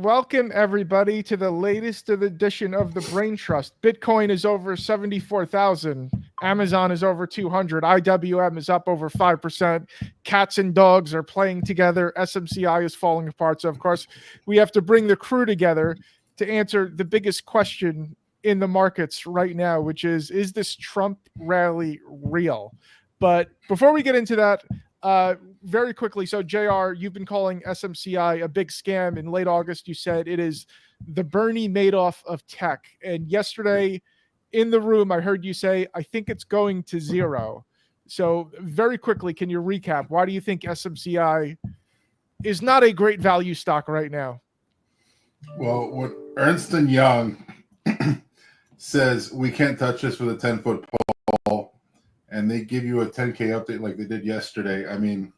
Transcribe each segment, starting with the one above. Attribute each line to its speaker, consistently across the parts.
Speaker 1: Welcome, everybody, to the latest edition of the Brain Trust. Bitcoin is over 74,000. Amazon is over 200. IWM is up over 5%. Cats and dogs are playing together. SMCI is falling apart. So, of course, we have to bring the crew together to answer the biggest question in the markets right now, which is this Trump rally real? But before we get into that, very quickly, so JR, you've been calling SMCI a big scam. In late August, you said it is the Bernie Madoff of tech. And yesterday in the room, I heard you say, I think it's going to zero. So very quickly, can you recap? Why do you think SMCI is not a great value stock right now?
Speaker 2: Well, what Ernst & Young says, we can't touch this with a 10-foot pole, and they give you a 10K update like they did yesterday. I mean,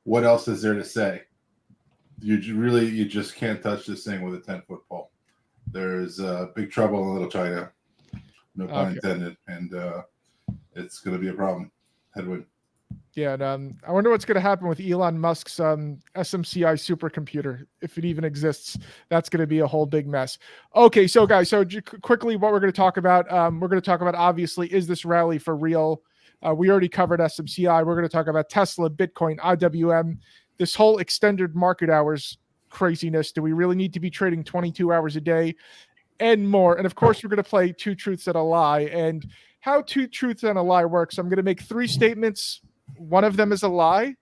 Speaker 2: what else is there to say? You just can't touch this thing with a 10-foot pole. There's big trouble in Little China, no pun intended, and it's going to be a problem. Headwind.
Speaker 1: Yeah, and I wonder what's going to happen with Elon Musk's SMCI supercomputer, if it even exists. That's going to be a whole big mess. Okay, so guys, quickly, what we're going to talk about, obviously, is this rally for real? We already covered SMCI. We're going to talk about Tesla, Bitcoin, IWM, this whole extended market hours craziness. Do we really need to be trading 22 hours a day and more? And of course, we're going to play Two Truths and a Lie. And how Two Truths and a Lie works, I'm going to make three statements. One of them is a lie.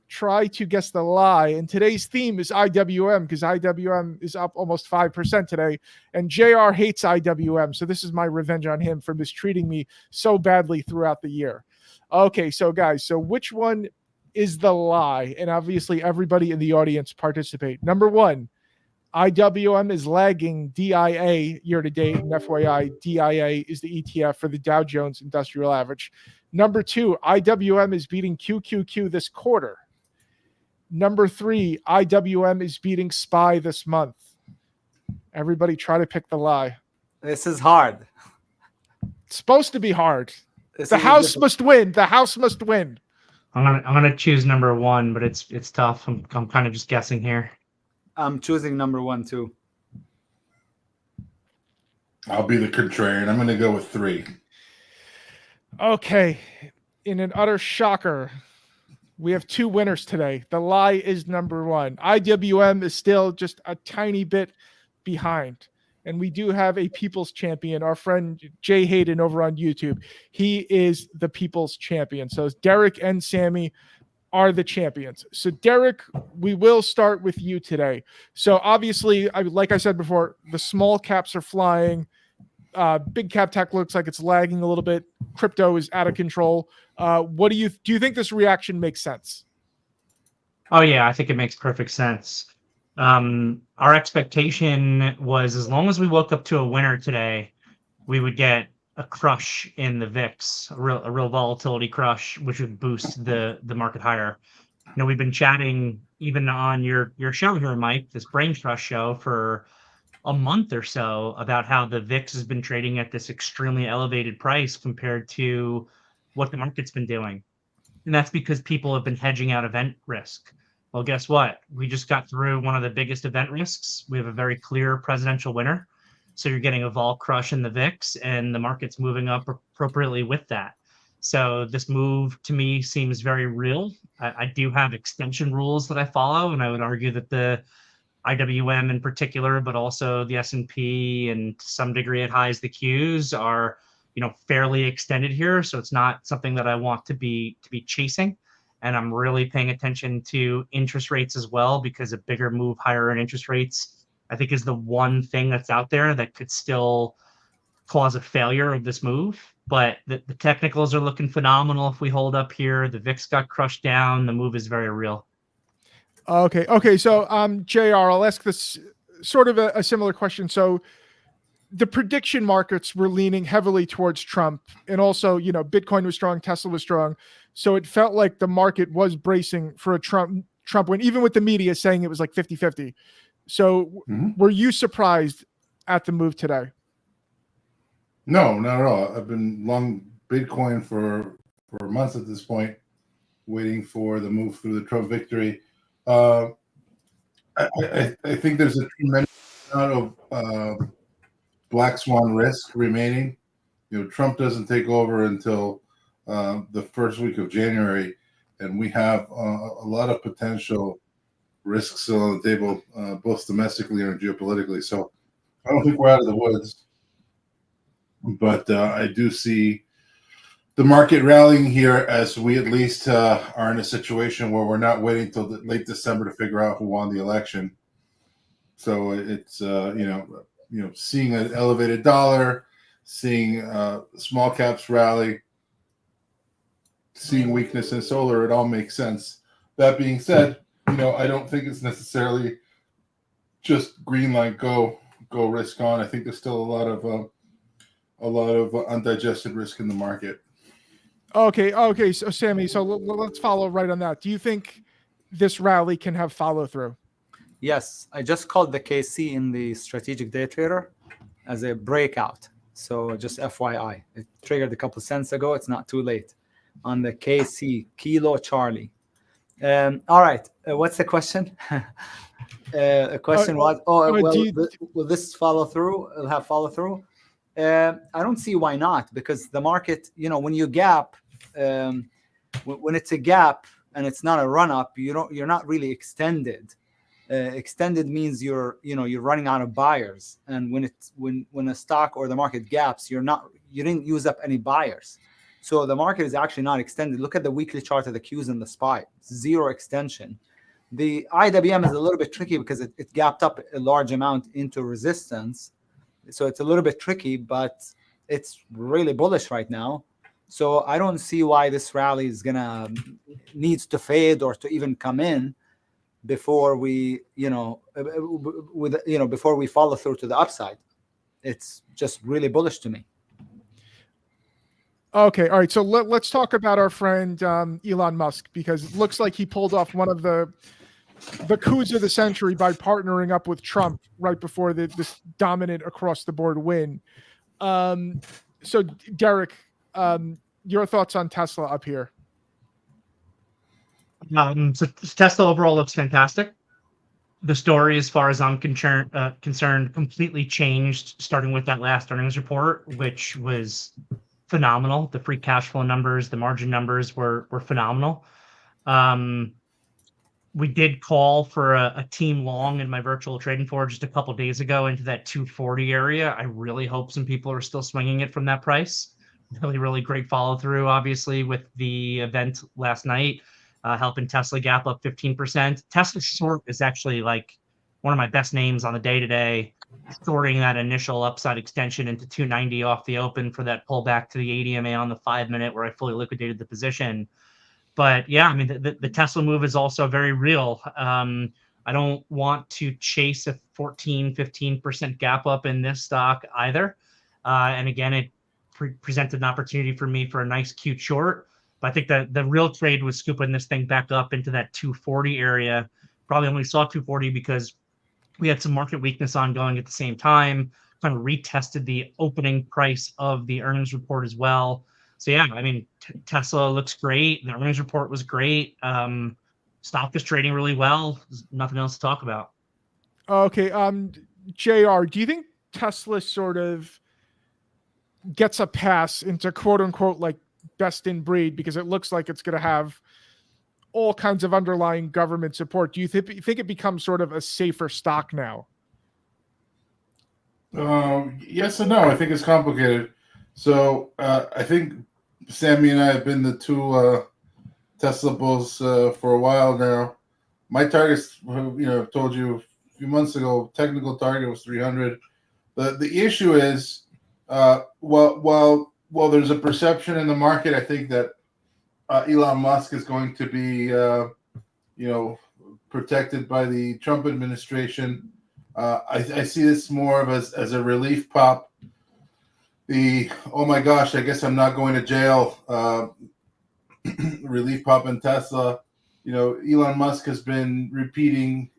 Speaker 1: Try to guess the lie. And today's theme is IWM, because IWM is up almost 5% today. And JR hates IWM. So this is my revenge on him for mistreating me so badly throughout the year. Okay, so guys, so which one is the lie? And obviously everybody in the audience participate. Number one, IWM is lagging DIA year to date. And FYI, DIA is the ETF for the Dow Jones Industrial Average. Number two, IWM is beating QQQ this quarter. Number three, IWM is beating SPY this month. Everybody try to pick the lie.
Speaker 3: This is hard.
Speaker 1: It's supposed to be hard. The house must win. The house must win.
Speaker 4: I'm gonna choose number one, but it's tough. I'm kind of just guessing here.
Speaker 3: I'm choosing number one too.
Speaker 2: I'll be the contrarian. I'm going to go with three.
Speaker 1: Okay. In an utter shocker, we have two winners today. The lie is number one. IWM is still just a tiny bit behind. And we do have a people's champion, our friend Jay Hayden over on YouTube. He is the people's champion. So Derrick and Sami are the champions. So Derrick, we will start with you today. So obviously, like I said before, the small caps are flying. Big cap tech looks like it's lagging a little bit. Crypto is out of control. What do you think this reaction makes sense?
Speaker 4: Oh yeah, I think it makes perfect sense. Our expectation was, as long as we woke up to a winner today, we would get a crush in the VIX, a real volatility crush, which would boost the market higher. You know, we've been chatting even on your show here, Mike, this Brain Trust show, for a month or so about how the VIX has been trading at this extremely elevated price compared to what the market's been doing. And that's because people have been hedging out event risk. Well, guess what? We just got through one of the biggest event risks. We have a very clear presidential winner. So you're getting a vol crush in the VIX, and the market's moving up appropriately with that. So this move to me seems very real. I do have extension rules that I follow, and I would argue that the IWM in particular, but also the S&P and to some degree at highs, the Qs are, fairly extended here. So it's not something that I want to be chasing. And I'm really paying attention to interest rates as well, because a bigger move higher in interest rates, I think, is the one thing that's out there that could still cause a failure of this move. But the technicals are looking phenomenal if we hold up here. The VIX got crushed down. The move is very real.
Speaker 1: Okay. So, JR, I'll ask this sort of a similar question. So the prediction markets were leaning heavily towards Trump, and also, Bitcoin was strong, Tesla was strong. So it felt like the market was bracing for a Trump win, even with the media saying it was like 50-50. So were you surprised at the move today?
Speaker 2: No, not at all. I've been long Bitcoin for months at this point, waiting for the move through the Trump victory. I think there's a tremendous amount of black swan risk remaining. Trump doesn't take over until the first week of January, and we have a lot of potential risks still on the table, both domestically and geopolitically. So I don't think we're out of the woods, but I do see the market rallying here as we at least are in a situation where we're not waiting till late December to figure out who won the election. So it's seeing an elevated dollar, seeing small caps rally, seeing weakness in solar, it all makes sense. That being said, I don't think it's necessarily just green light, go risk on. I think there's still a lot of undigested risk in the market.
Speaker 1: Okay. So Sami, so let's follow right on that. Do you think this rally can have follow through?
Speaker 3: Yes, I just called the KC in the strategic day trader as a breakout. So just FYI, it triggered a couple cents ago. It's not too late on the KC, Kilo Charlie. All right. What's the question? A question was, will this follow through? It'll have follow through? I don't see why not, because the market, when you gap, when it's a gap and it's not a run up, you're not really extended. Extended means you're running out of buyers, and when a stock or the market gaps, you didn't use up any buyers, so the market is actually not extended. Look at the weekly chart of the Qs and the SPY, zero extension. The IWM is a little bit tricky because it gapped up a large amount into resistance, so it's a little bit tricky, but it's really bullish right now. So I don't see why this rally needs to fade or to even come in before we before we follow through to the upside. It's just really bullish to me.
Speaker 1: Okay, all right. So let's talk about our friend Elon Musk, because it looks like he pulled off one of the coups of the century by partnering up with Trump right before this dominant across the board win. So Derrick, your thoughts on Tesla up here?
Speaker 4: So Tesla overall looks fantastic. The story, as far as I'm concerned, completely changed starting with that last earnings report, which was phenomenal. The free cash flow numbers, the margin numbers were phenomenal. We did call for a team long in my virtual trading floor just a couple of days ago into that 240 area. I really hope some people are still swinging it from that price. Really great follow through, obviously, with the event last night. Helping Tesla gap up 15%. Tesla short is actually like one of my best names on the day today, shorting that initial upside extension into 290 off the open for that pullback to the 80 MA on the 5-minute where I fully liquidated the position. But yeah, I mean, the Tesla move is also very real. I don't want to chase a 14-15% gap up in this stock either. And again, it presented an opportunity for me for a nice cute short. But I think the real trade was scooping this thing back up into that 240 area. Probably only saw 240 because we had some market weakness ongoing at the same time. Kind of retested the opening price of the earnings report as well. So yeah, I mean, Tesla looks great. The earnings report was great. Stock is trading really well. There's nothing else to talk about.
Speaker 1: Okay, JR, do you think Tesla sort of gets a pass into quote unquote like best in breed, because it looks like it's going to have all kinds of underlying government support? Do you think it becomes sort of a safer stock now?
Speaker 2: Yes and no. I think it's complicated. So I think Sami and I have been the two Tesla bulls for a while now. My targets, I've told you a few months ago, technical target was 300. The issue is, while there's a perception in the market, I think that Elon Musk is going to be, protected by the Trump administration. I see this more of as a relief pop. Oh my gosh, I guess I'm not going to jail. Relief pop in Tesla. Elon Musk has been repeating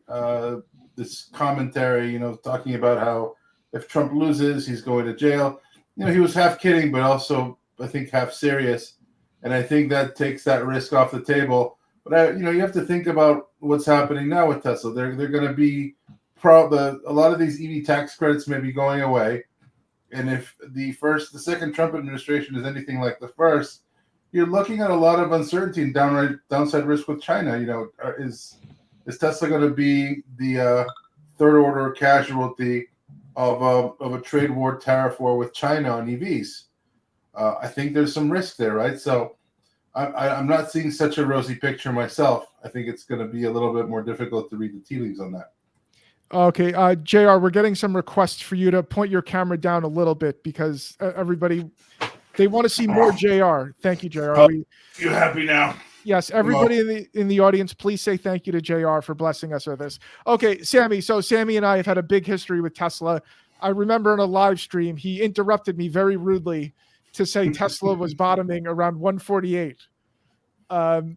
Speaker 2: this commentary, talking about how if Trump loses, he's going to jail. He was half kidding, but also I think half serious, and I think that takes that risk off the table. But you have to think about what's happening now with Tesla. They're going to be a lot of these EV tax credits may be going away, and if the second Trump administration is anything like the first, you're looking at a lot of uncertainty and downside risk with China. You know, is Tesla going to be the third order casualty of a trade war, tariff war with China on EVs? I think there's some risk there, right? So I'm not seeing such a rosy picture myself. I think it's going to be a little bit more difficult to read the tea leaves on that.
Speaker 1: Okay, JR, we're getting some requests for you to point your camera down a little bit because everybody, they want to see more JR. Thank you, JR.
Speaker 2: Oh, you happy now?
Speaker 1: Yes, everybody in the audience, please say thank you to JR for blessing us with this. Okay, Sami. So Sami and I have had a big history with Tesla. I remember in a live stream, he interrupted me very rudely to say Tesla was bottoming around 148.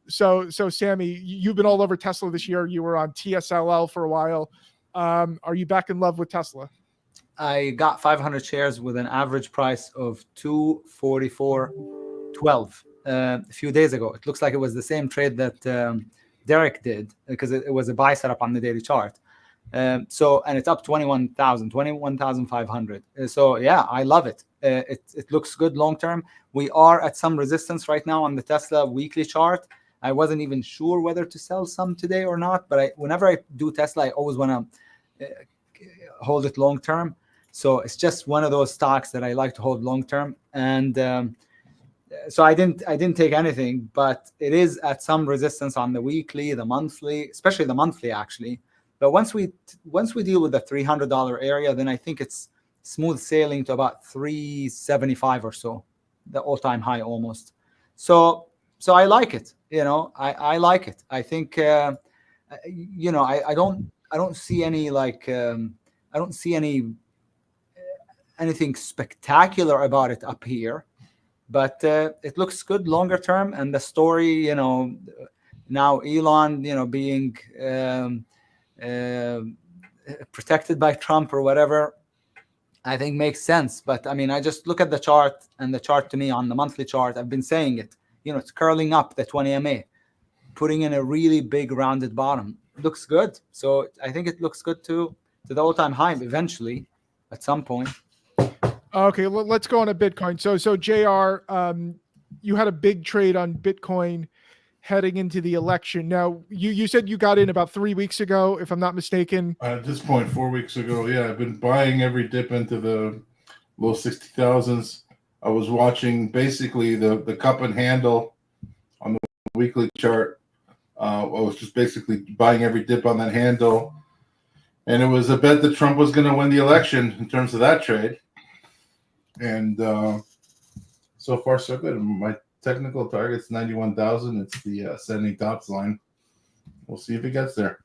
Speaker 1: So Sami, you've been all over Tesla this year. You were on TSLL for a while. Are you back in love with Tesla?
Speaker 3: I got 500 shares with an average price of $244.12 a few days ago. It looks like it was the same trade that Derrick did because it was a buy setup on the daily chart. And it's up 21,500. So yeah, I love it. It looks good long term. We are at some resistance right now on the Tesla weekly chart. I wasn't even sure whether to sell some today or not, but whenever I do Tesla, I always want to hold it long term. So it's just one of those stocks that I like to hold long term. And so I didn't take anything, but it is at some resistance on the weekly, the monthly, especially the monthly actually. But once we deal with the $300 area, then I think it's smooth sailing to about 375 or so, the all-time high almost. So I like it. You know, I like it. I think you know, I don't see any anything spectacular about it up here, but it looks good longer term. And the story, you know, now Elon, you know, being protected by Trump or whatever, I think makes sense. But I mean, I just look at the chart, and the chart to me on the monthly chart, I've been saying it, you know, it's curling up the 20 MA, putting in a really big rounded bottom. It looks good. So I think it looks good to the all-time high eventually at some point.
Speaker 1: Okay, well, let's go on to Bitcoin. So JR, you had a big trade on Bitcoin heading into the election. Now, you said you got in about 3 weeks ago, if I'm not mistaken.
Speaker 2: At this point, 4 weeks ago, yeah, I've been buying every dip into the low 60,000s. I was watching basically the cup and handle on the weekly chart. I was just basically buying every dip on that handle. And it was a bet that Trump was going to win the election in terms of that trade. And so far, so good. My technical target's 91,000. It's the ascending tops line. We'll see if it gets there.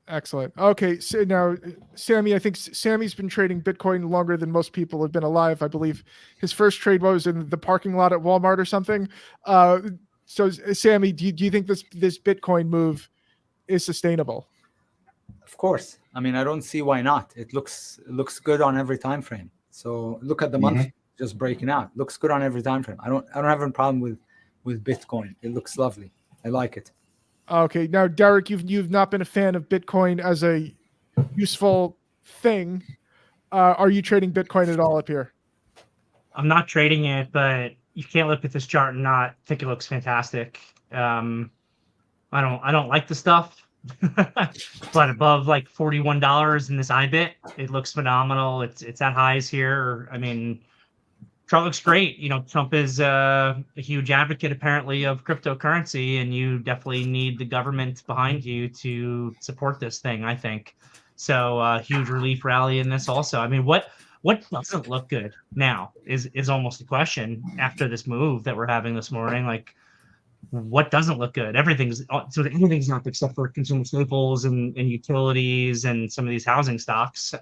Speaker 1: Excellent. Okay, so now, Sami, I think Sami's been trading Bitcoin longer than most people have been alive. I believe his first trade was in the parking lot at Walmart or something. So, Sami, do you think this Bitcoin move is sustainable?
Speaker 3: Of course. I mean, I don't see why not. It looks good on every time frame. So look at the month just breaking out. Looks good on every time frame. I don't have a problem with Bitcoin. It looks lovely. I like it.
Speaker 1: Okay, now Derrick, you've not been a fan of Bitcoin as a useful thing. Are you trading Bitcoin at all up here?
Speaker 4: I'm not trading it, but you can't look at this chart and not think it looks fantastic. I don't like the stuff, but above like $41 in this IBIT, it looks phenomenal. It's at highs here. I mean, Trump looks great. You know, Trump is a huge advocate apparently of cryptocurrency, and you definitely need the government behind you to support this thing, I think. So huge relief rally in this also. I mean, what doesn't look good now is almost a question after this move that we're having this morning. Like, what doesn't look good? Everything's up except for consumer staples and utilities and some of these housing stocks.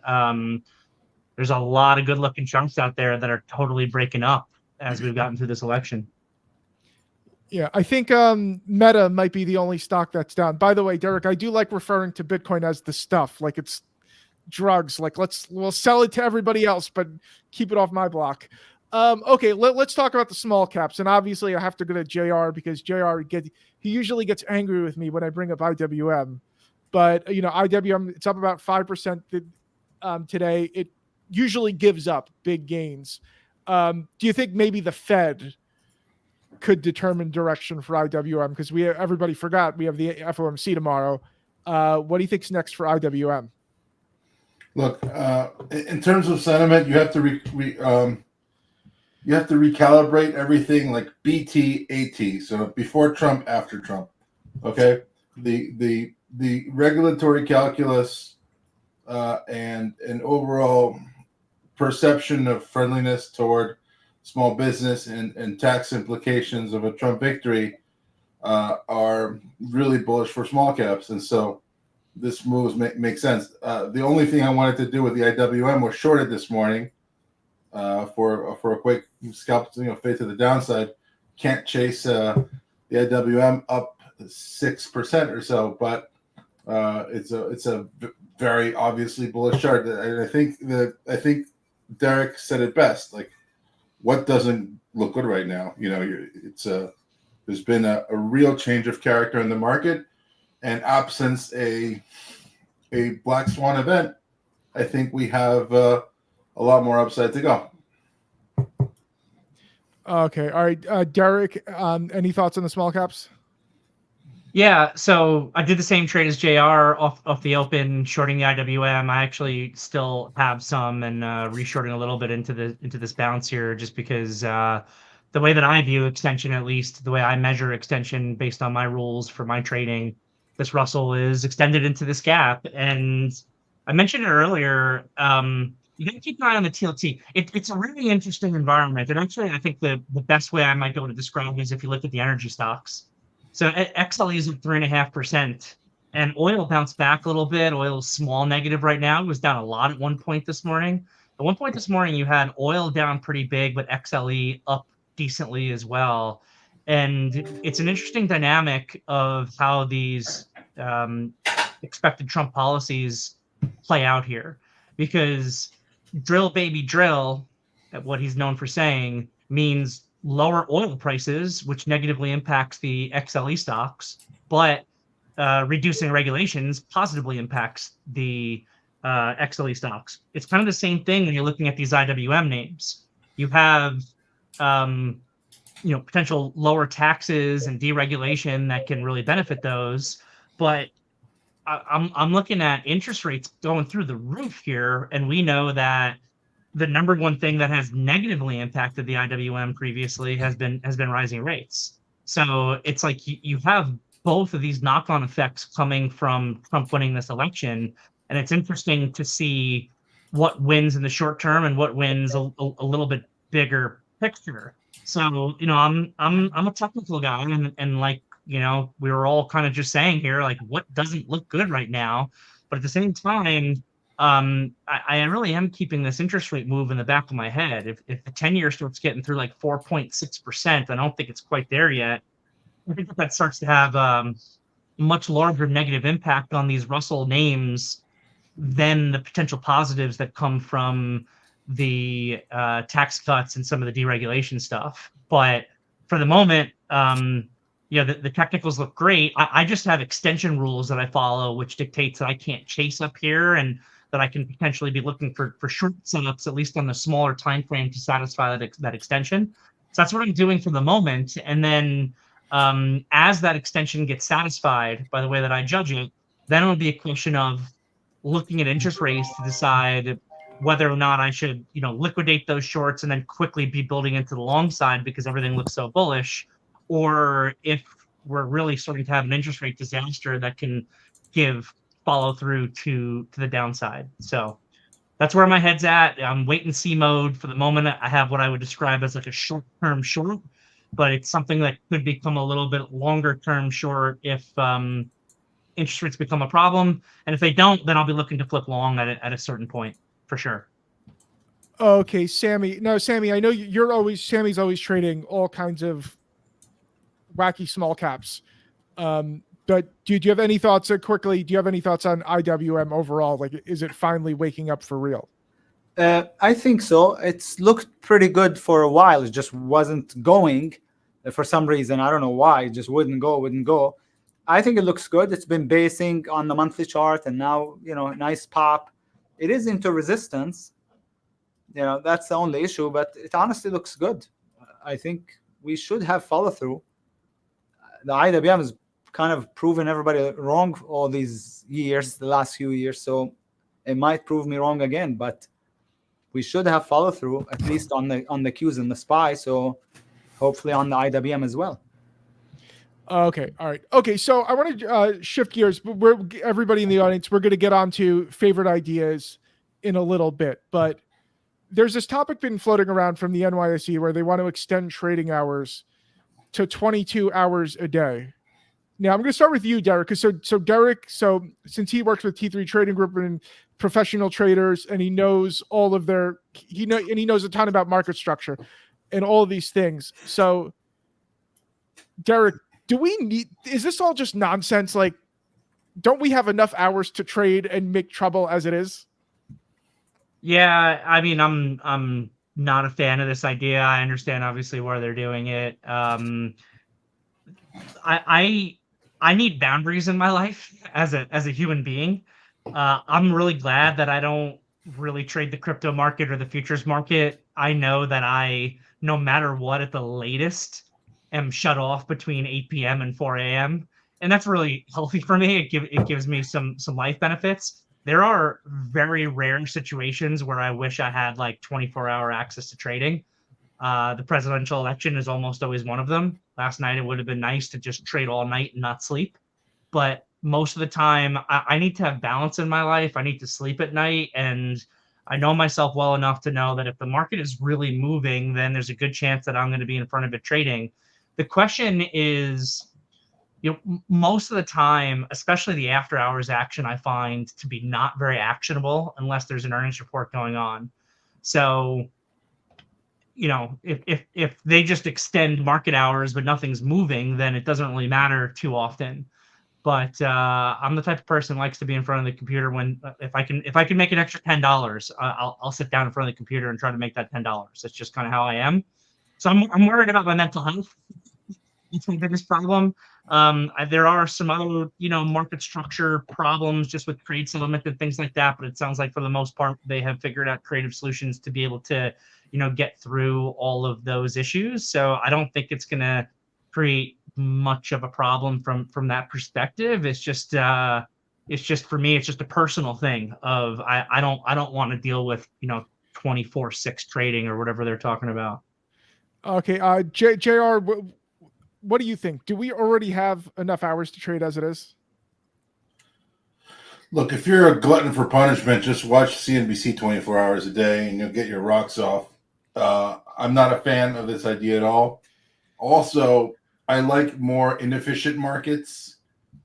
Speaker 4: There's a lot of good looking chunks out there that are totally breaking up as we've gotten through this election.
Speaker 1: Yeah, I think Meta might be the only stock that's down. By the way, Derrick, I do like referring to Bitcoin as the stuff, like it's drugs. Like we'll sell it to everybody else, but keep it off my block. Okay, let's talk about the small caps. And obviously I have to go to JR because JR he usually gets angry with me when I bring up IWM. but IWM, it's up about 5% today. It usually gives up big gains. Do you think maybe the Fed could determine direction for IWM? Because everybody forgot we have the FOMC tomorrow. What do you think's next for IWM?
Speaker 2: Look, in terms of sentiment, you have to recalibrate everything like BT, AT. So before Trump, after Trump. Okay, the regulatory calculus and overall perception of friendliness toward small business and tax implications of a Trump victory are really bullish for small caps, and so this move makes sense. The only thing I wanted to do with the IWM was short it this morning for a quick scalp, fade to the downside. Can't chase the IWM up 6% or so, but it's a very obviously bullish chart. And I think Derrick said it best. Like, what doesn't look good right now? There's been a real change of character in the market, and absence a black swan event, I think we have a lot more upside to go.
Speaker 1: Okay, all right, Derrick. Any thoughts on the small caps?
Speaker 4: Yeah, so I did the same trade as JR off the open, shorting the IWM. I actually still have some and reshorting a little bit into this bounce here, just because the way that I view extension, at least the way I measure extension based on my rules for my trading, this Russell is extended into this gap. And I mentioned it earlier. You got to keep an eye on the TLT. It's a really interesting environment, and actually, I think the best way I might be able to describe it is if you look at the energy stocks. So XLE is at 3.5%, and oil bounced back a little bit. Oil is small negative right now. It was down a lot at one point this morning. At one point this morning, you had oil down pretty big, but XLE up decently as well. And it's an interesting dynamic of how these expected Trump policies play out here, because drill baby drill, what he's known for saying, means lower oil prices, which negatively impacts the XLE stocks, but reducing regulations positively impacts the XLE stocks. It's kind of the same thing when you're looking at these IWM names. You have potential lower taxes and deregulation that can really benefit those, but I'm looking at interest rates going through the roof here, and we know that the number one thing that has negatively impacted the IWM previously has been rising rates. So it's like you have both of these knock-on effects coming from Trump winning this election, and it's interesting to see what wins in the short term and what wins a little bit bigger picture. So I'm a technical guy, and like we were all kind of just saying here, like, what doesn't look good right now, but at the same time, I really am keeping this interest rate move in the back of my head. If the 10-year starts getting through like 4.6%, I don't think it's quite there yet. I think that starts to have much larger negative impact on these Russell names than the potential positives that come from the tax cuts and some of the deregulation stuff. But for the moment, the technicals look great. I just have extension rules that I follow, which dictates that I can't chase up here, and that I can potentially be looking for short setups, at least on the smaller time frame, to satisfy that extension. So that's what I'm doing for the moment. And then as that extension gets satisfied by the way that I judge it, then it'll be a question of looking at interest rates to decide whether or not I should, liquidate those shorts and then quickly be building into the long side because everything looks so bullish, or if we're really starting to have an interest rate disaster that can give follow through to the downside. So that's where my head's at. I'm wait and see mode for the moment. I have what I would describe as like a short-term short, but it's something that could become a little bit longer-term short if interest rates become a problem. And if they don't, then I'll be looking to flip long at a certain point for sure.
Speaker 1: Okay, Sami. No, Sami, I know Sami's always trading all kinds of wacky small caps. But do you have any thoughts quickly? Do you have any thoughts on IWM overall? Like, is it finally waking up for real?
Speaker 3: I think so. It's looked pretty good for a while. It just wasn't going for some reason. I don't know why. It just wouldn't go. I think it looks good. It's been basing on the monthly chart, and now, nice pop. It is into resistance. That's the only issue, but it honestly looks good. I think we should have follow through. The IWM has kind of proven everybody wrong all these years, the last few years. So it might prove me wrong again, but we should have follow through, at least on the Qs and the SPY. So hopefully on the IWM as well.
Speaker 1: Okay. All right. Okay. So I want to shift gears. Everybody in the audience, we're going to get on to favorite ideas in a little bit, but there's this topic been floating around from the NYSE where they want to extend trading hours to 22 hours a day. Now I'm going to start with you, Derrick. So Derrick, since he works with T3 Trading Group and professional traders, and he knows all of he knows a ton about market structure and all of these things. So Derrick, is this all just nonsense? Like, don't we have enough hours to trade and make trouble as it is?
Speaker 4: Yeah, I mean, I'm not a fan of this idea. I understand obviously why they're doing it. I need boundaries in my life as a human being. I'm really glad that I don't really trade the crypto market or the futures market. I know that no matter what, at the latest, am shut off between 8 p.m. and 4 a.m. And that's really healthy for me. It gives me some life benefits. There are very rare situations where I wish I had like 24-hour access to trading. The presidential election is almost always one of them. Last night, it would have been nice to just trade all night and not sleep. But most of the time, I need to have balance in my life. I need to sleep at night. And I know myself well enough to know that if the market is really moving, then there's a good chance that I'm going to be in front of it trading. The question is, most of the time, especially the after hours action, I find to be not very actionable unless there's an earnings report going on. So, if they just extend market hours but nothing's moving, then it doesn't really matter too often. But I'm the type of person who likes to be in front of the computer when if I can make an extra $10, I'll sit down in front of the computer and try to make that $10. That's just kind of how I am. So I'm worried about my mental health. It's my biggest problem. There are some other, market structure problems just with trade settlement and things like that. But it sounds like for the most part, they have figured out creative solutions to be able to, get through all of those issues. So I don't think it's going to create much of a problem from that perspective. It's just for me, it's just a personal thing of I don't want to deal with 24/6 trading or whatever they're talking about.
Speaker 1: Okay, JR, what do you think? Do we already have enough hours to trade as it is?
Speaker 2: Look, if you're a glutton for punishment, just watch CNBC 24 hours a day and you'll get your rocks off. I'm not a fan of this idea at all. Also, I like more inefficient markets.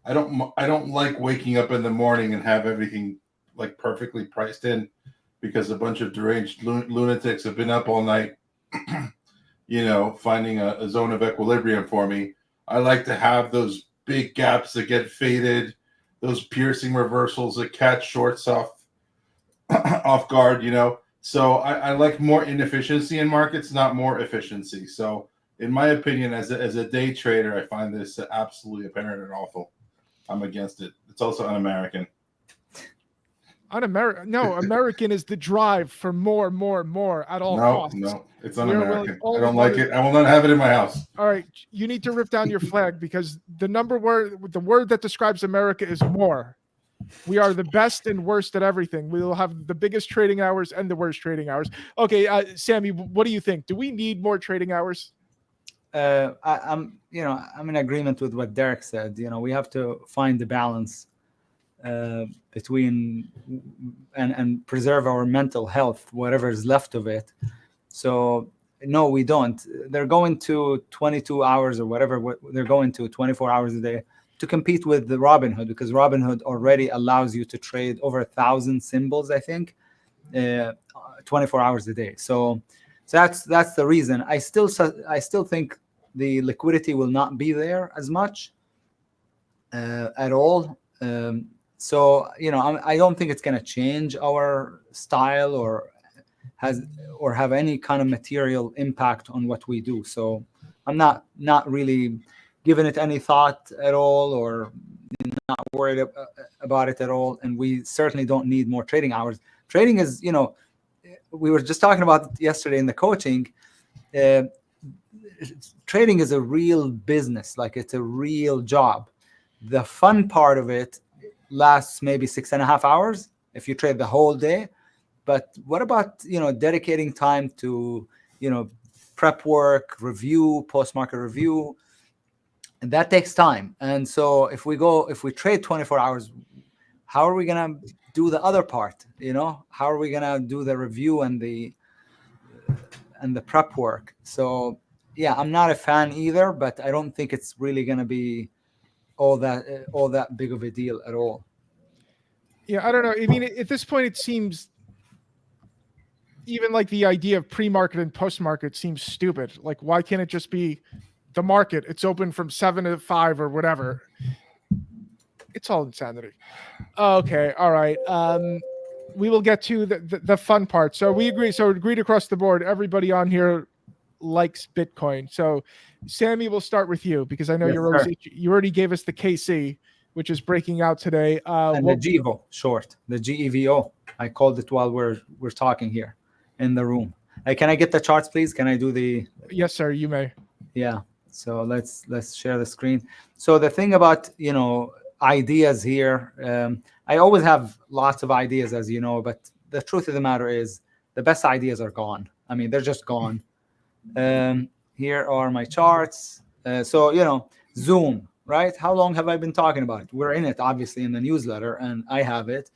Speaker 2: I don't like waking up in the morning and have everything like perfectly priced in because a bunch of deranged lunatics have been up all night, finding a zone of equilibrium for me. I like to have those big gaps that get faded, those piercing reversals that catch shorts off guard, So I like more inefficiency in markets, not more efficiency. So in my opinion, as a day trader, I find this absolutely apparent and awful. I'm against it. It's also un-American.
Speaker 1: No, American is the drive for more at all costs.
Speaker 2: No, it's un-American. I don't like it. I will not have it in my house.
Speaker 1: All right, you need to rip down your flag because the word that describes America is more. We are the best and worst at everything. We will have the biggest trading hours and the worst trading hours. Okay, Sami, what do you think? Do we need more trading hours?
Speaker 3: I'm in agreement with what Derrick said. We have to find the balance between and preserve our mental health, whatever is left of it. So no, we don't. They're going to 22 hours or whatever. They're going to 24 hours a day to compete with the Robinhood, because Robinhood already allows you to trade over 1,000 symbols, I think, 24 hours a day. So that's the reason. I still think the liquidity will not be there as much at all. So I don't think it's going to change our style or have any kind of material impact on what we do. So I'm not really given it any thought at all, or not worried about it at all. And we certainly don't need more trading hours. Trading is, we were just talking about it yesterday in the coaching. Trading is a real business, like it's a real job. The fun part of it lasts maybe 6.5 hours if you trade the whole day. But what about, dedicating time to, prep work, review, post-market review? And that takes time. And so if we trade 24 hours, how are we going to do the other part? How are we going to do the review and the prep work? So yeah, I'm not a fan either, but I don't think it's really going to be all that big of a deal at all.
Speaker 1: Yeah, I don't know. I mean, at this point, it seems even like the idea of pre-market and post-market seems stupid. Like, why can't it just be the market? It's open from 7 to 5 or whatever. It's all insanity. Okay, all right. We will get to the fun part. So we agree. So agreed across the board. Everybody on here likes Bitcoin. So Sami, we'll start with you because I know you already gave us the KC, which is breaking out today.
Speaker 3: And the GEVO short, the GEVO. I called it while we're talking here in the room. Can I get the charts, please? Can I do the?
Speaker 1: Yes, sir. You may.
Speaker 3: Yeah. So let's share the screen. So the thing about ideas here, I always have lots of ideas, as you know, but the truth of the matter is the best ideas are gone. I mean, they're just gone. Here are my charts. So Zoom, right? How long have I been talking about it? We're in it, obviously, in the newsletter, and I have it.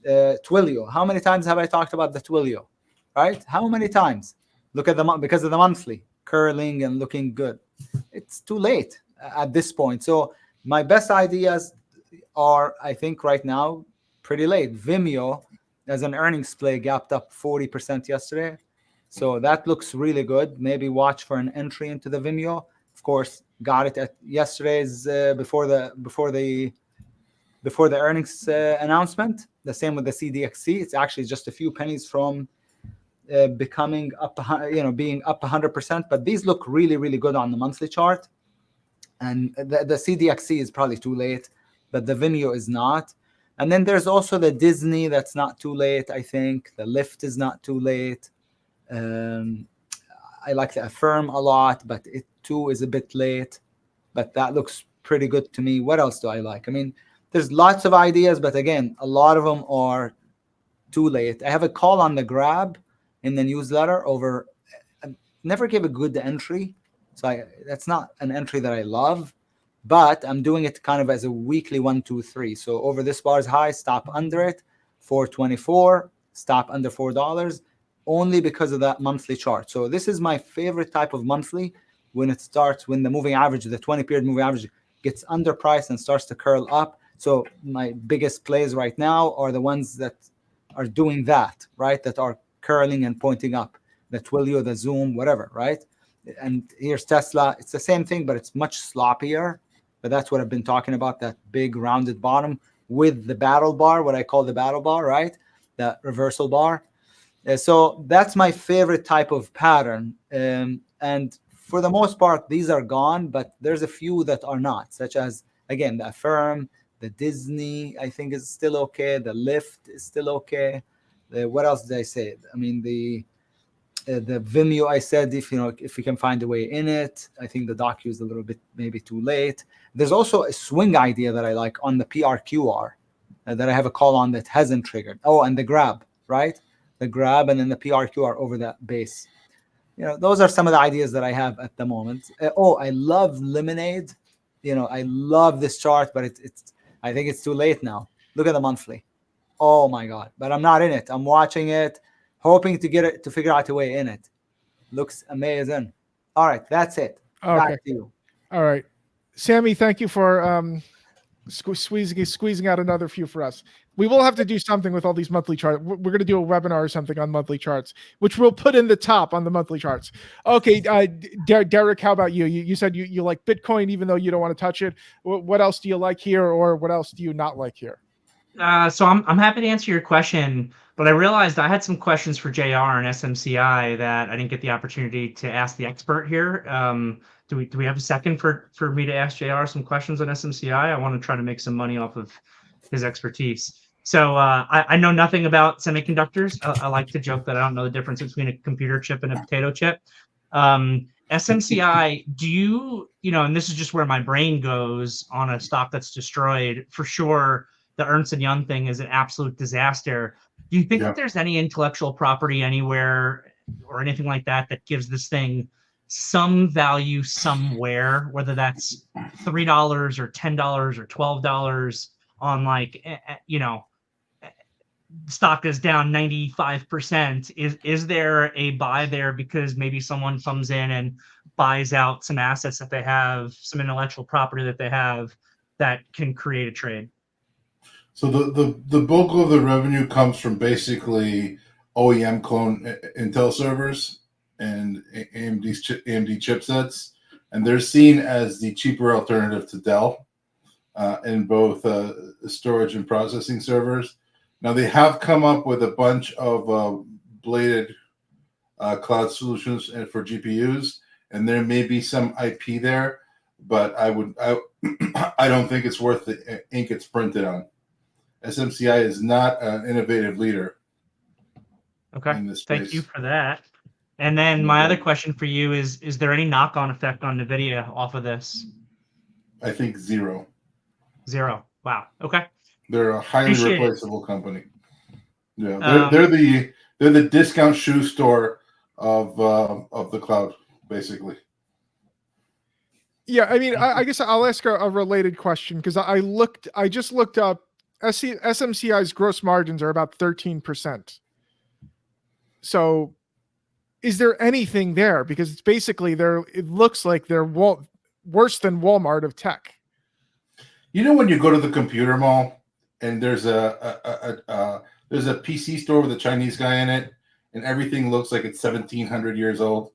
Speaker 3: Twilio. How many times have I talked about the Twilio? Right? How many times? Look at because of the monthly curling and looking good. It's too late at this point. So my best ideas are, I think, right now pretty late. Vimeo, as an earnings play, gapped up 40% yesterday. So that looks really good. Maybe watch for an entry into the Vimeo. Of course, got it at yesterday's before the earnings announcement. The same with the CDXC. It's actually just a few pennies from becoming up, being up 100%. But these look really, really good on the monthly chart. And the CDXC is probably too late, but the Vimeo is not. And then there's also the Disney that's not too late, I think. The Lyft is not too late. I like the Affirm a lot, but it too is a bit late. But that looks pretty good to me. What else do I like? I mean, there's lots of ideas, but again, a lot of them are too late. I have a call on the grab in the newsletter over. I never gave a good entry. So that's not an entry that I love, but I'm doing it kind of as a weekly 1, 2, 3. So over this bar's high, stop under it, 424, stop under $4, only because of that monthly chart. So this is my favorite type of monthly when it starts, when the moving average, the 20-period moving average gets underpriced and starts to curl up. So my biggest plays right now are the ones that are doing that, right? That are curling and pointing up, the Twilio, the Zoom, whatever, right? And here's Tesla. It's the same thing, but it's much sloppier. But that's what I've been talking about, that big rounded bottom with the battle bar, what I call the battle bar, right? That reversal bar. So that's my favorite type of pattern. And for the most part, these are gone, but there's a few that are not, such as, again, the Affirm, the Disney, I think is still okay. The Lyft is still okay. What else did I say? I mean, the Vimeo, I said, if we can find a way in it. I think the docu is a little bit maybe too late. There's also a swing idea that I like on the PRQR that I have a call on that hasn't triggered. Oh, and the grab, right? The grab and then the PRQR over that base. Those are some of the ideas that I have at the moment. I love Lemonade. I love this chart, but I think it's too late now. Look at the monthly. Oh my God! But I'm not in it. I'm watching it, hoping to get it, to figure out a way in it. Looks amazing. All right, that's it.
Speaker 1: Okay.
Speaker 3: Back to you.
Speaker 1: All right, Sami, thank you for squeezing out another few for us. We will have to do something with all these monthly charts. We're going to do a webinar or something on monthly charts, which we'll put in the top on the monthly charts. Okay, Derrick, how about you? You said you like Bitcoin, even though you don't want to touch it. What else do you like here, or what else do you not like here?
Speaker 4: So I'm happy to answer your question, but I realized I had some questions for JR and SMCI that I didn't get the opportunity to ask the expert here. Do we have a second for me to ask JR some questions on SMCI? I want to try to make some money off of his expertise. So I know nothing about semiconductors. I like to joke that I don't know the difference between a computer chip and a potato chip. SMCI, do you know, and this is just where my brain goes on a stock that's destroyed for sure. The Ernst & Young thing is an absolute disaster. Do you think that there's any intellectual property anywhere or anything like that that gives this thing some value somewhere, whether that's $3 or $10 or $12 on like, you know, stock is down 95%. Is there a buy there because maybe someone comes in and buys out some assets that they have, some intellectual property that they have that can create a trade?
Speaker 2: So the bulk of the revenue comes from basically OEM clone Intel servers and AMD chipsets, and they're seen as the cheaper alternative to Dell in both storage and processing servers. Now they have come up with a bunch of bladed cloud solutions for GPUs, and there may be some IP there, but I don't think it's worth the ink it's printed on. SMCI is not an innovative leader.
Speaker 4: Okay,
Speaker 2: in this space.
Speaker 4: Thank you for that. And then my other question for you is there any knock-on effect on NVIDIA off of this?
Speaker 2: I think zero.
Speaker 4: Zero. Wow. Okay.
Speaker 2: They're a highly
Speaker 4: Appreciate
Speaker 2: replaceable company. Yeah, they're the discount shoe store of the cloud, basically.
Speaker 1: Yeah, I mean, I guess I'll ask a related question because I just looked up SMCI's gross margins are about 13%. So is there anything there? Because it's basically it looks like they're worse than Walmart of tech.
Speaker 2: You know, when you go to the computer mall and there's a PC store with a Chinese guy in it and everything looks like it's 1700 years old.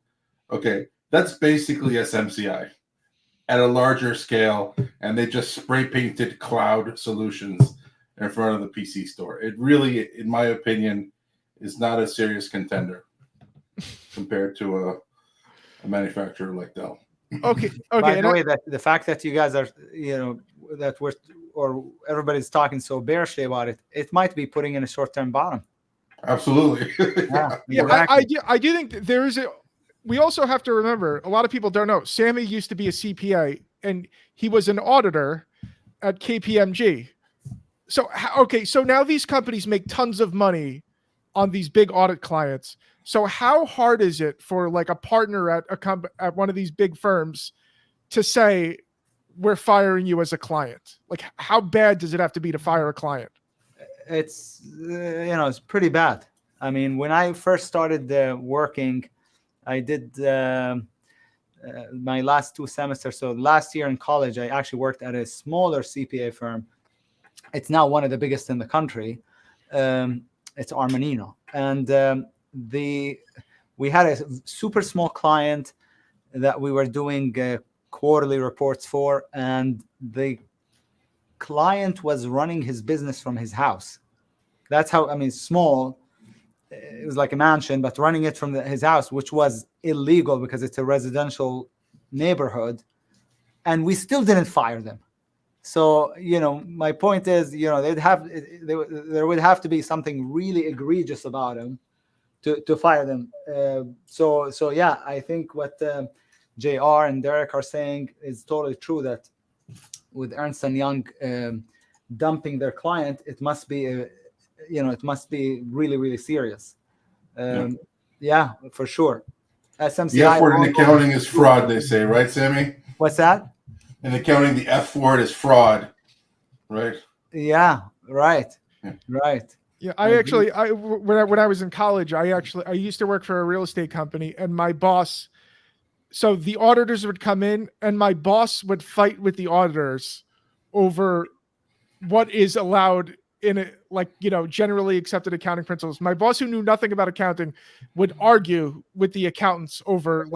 Speaker 2: Okay, that's basically SMCI at a larger scale, and they just spray painted cloud solutions in front of the PC store. It really, in my opinion, is not a serious contender compared to a manufacturer like Dell.
Speaker 1: Okay.
Speaker 3: By the way, that the fact that you guys are, or everybody's talking so bearishly about it, it might be putting in a short-term bottom.
Speaker 2: Absolutely.
Speaker 1: Yeah,
Speaker 3: Exactly.
Speaker 1: I do think that there is we also have to remember, a lot of people don't know, Sami used to be a CPA and he was an auditor at KPMG. So, so now these companies make tons of money on these big audit clients. So how hard is it for like a partner at one of these big firms to say, we're firing you as a client? Like, how bad does it have to be to fire a client?
Speaker 3: It's, it's pretty bad. I mean, when I first started working, I did my last 2 semesters. So last year in college, I actually worked at a smaller CPA firm. It's now one of the biggest in the country. It's Armanino. And we had a super small client that we were doing quarterly reports for, and the client was running his business from his house. That's how, I mean, small. It was like a mansion, but running it from his house, which was illegal because it's a residential neighborhood, and we still didn't fire them. So, my point is, there would have to be something really egregious about them to fire them. So yeah, I think what JR and Derrick are saying is totally true, that with Ernst & Young dumping their client, it must be it must be really, really serious. Yeah, for sure. SMCI.
Speaker 2: The F word in accounting is fraud, they say, right, Sami?
Speaker 3: What's that?
Speaker 2: In accounting, the F word is fraud, right?
Speaker 3: Yeah, right.
Speaker 2: Yeah.
Speaker 3: Right.
Speaker 1: Yeah, when I was in college, I used to work for a real estate company, and my boss, so the auditors would come in and my boss would fight with the auditors over what is allowed in it, like, generally accepted accounting principles. My boss, who knew nothing about accounting, would argue with the accountants over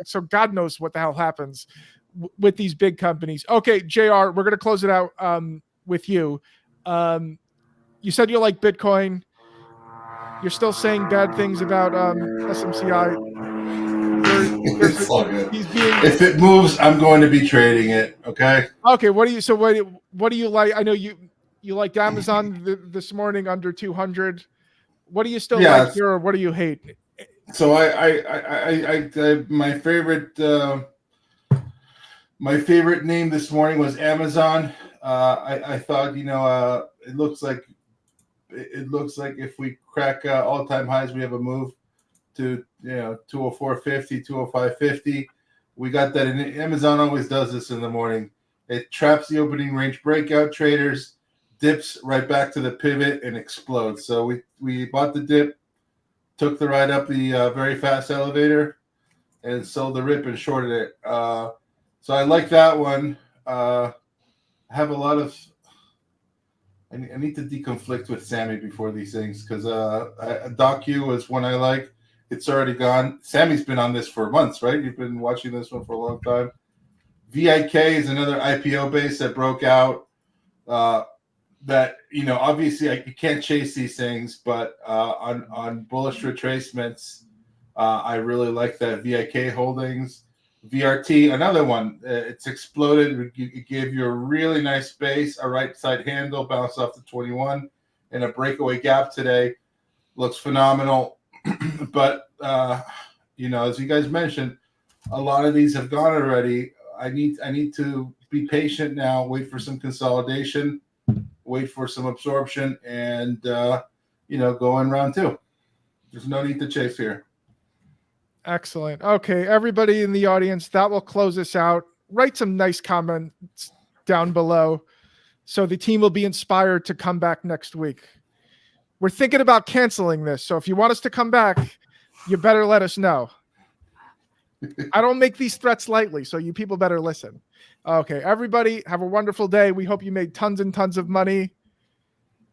Speaker 1: so God knows what the hell happens with these big companies. Okay, JR, we're going to close it out with you. You said you like Bitcoin. You're still saying bad things about SMCI.
Speaker 2: It's all good.
Speaker 1: He's being
Speaker 2: If it moves, I'm going to be trading it. Okay.
Speaker 1: okay. What do you like? I know you liked Amazon this morning under 200. What do you still
Speaker 2: Yeah.
Speaker 1: like here, or what do you hate?
Speaker 2: So my favorite name this morning was Amazon. I thought, it looks like if we crack all-time highs, we have a move to 204.50, 205.50. We got that. And Amazon always does this in the morning. It traps the opening range breakout traders, dips right back to the pivot, and explodes. So we bought the dip, took the ride up the very fast elevator, and sold the rip and shorted it. So I like that one. I have a lot of. I need to deconflict with Sami before these things because DocU is one I like. It's already gone. Sammy's been on this for months, right? You've been watching this one for a long time. VIK is another IPO base that broke out. That obviously you can't chase these things, but on bullish retracements, I really like that VIK holdings. VRT, another one. It's exploded. It gave you a really nice base, a right side handle, bounced off the 21, and a breakaway gap today. Looks phenomenal. But as you guys mentioned, a lot of these have gone already. I need to be patient now. Wait for some consolidation. Wait for some absorption, and go in round two. There's no need to chase here.
Speaker 1: Excellent. Okay, everybody in the audience, that will close us out. Write some nice comments down below so the team will be inspired to come back next week. We're thinking about canceling this, so if you want us to come back, you better let us know. I don't make these threats lightly, so you people better listen. Okay, everybody, have a wonderful day. We hope you made tons and tons of money.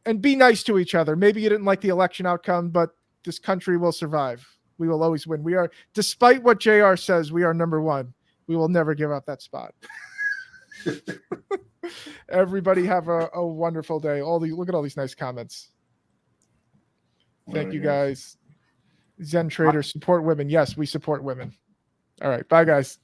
Speaker 1: And be nice to each other. Maybe you didn't like the election outcome, but this country will survive. We will always win. We are, despite what JR says, we are number one. We will never give up that spot. Everybody have a wonderful day. Look at all these nice comments. Thank you guys. Zen Trader, support women. Yes, we support women. All right. Bye, guys.